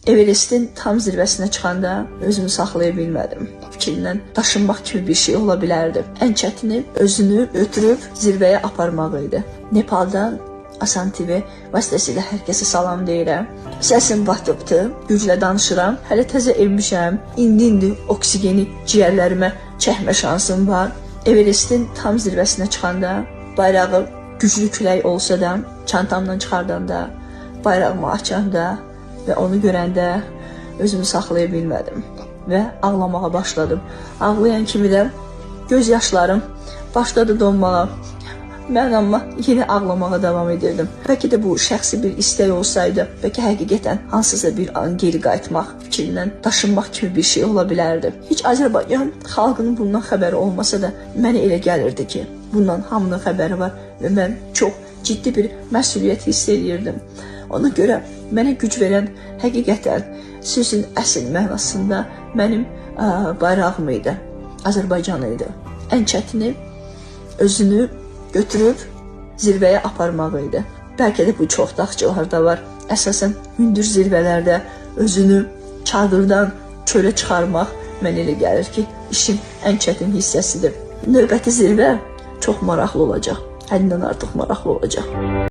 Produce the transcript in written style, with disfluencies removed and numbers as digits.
Everestin tam zirvəsinə çıxanda özümü saxlaya bilmədim. Fikrindən daşınmaq kimi bir şey ola bilərdi. Ən çətini özünü ötürüb zirvəyə aparmaq idi. Nepaldan Asan TV vasitəsilə hər kəsə salam deyirəm. Səsim batıbdır, güclə danışıram. Hələ təzə evmişəm. İndi oksigeni ciyərlərimə çəkmə şansım var. Everestin tam zirvəsinə çıxanda bayrağı güclü külək olsa da, çantamdan çıxardanda, bayrağımı açanda və onu görəndə özümü saxlaya bilmədim və ağlamağa başladım. Ağlayan kimi də göz yaşlarım başladı donmağa. Mən amma yenə ağlamağa davam edirdim. Bəlkə də bu şəxsi bir istək olsaydı, bəlkə həqiqətən hansısa bir an geri qayıtmaq fikrindən daşınmaq kimi bir şey ola bilərdi. Heç Azərbaycan xalqının bundan xəbəri olmasa da mənə elə gəlirdi ki, bundan hamının xəbəri var və mən çox ciddi bir məsuliyyət hiss edirdim. Ona görə mənə güc verən həqiqətən sözün əsl mənasında mənim bayrağım idi, Azərbaycan idi. Ən çətini özünü götürüb zirvəyə aparmaq idi. Bəlkə də bu çox dağçılarda var. Əsasən hündür zirvələrdə özünü çadırdan çölə çıxarmaq mənə elə gəlir ki, işin ən çətin hissəsidir. Növbəti zirvə çox maraqlı olacaq. Həddindən artıq maraqlı olacaq.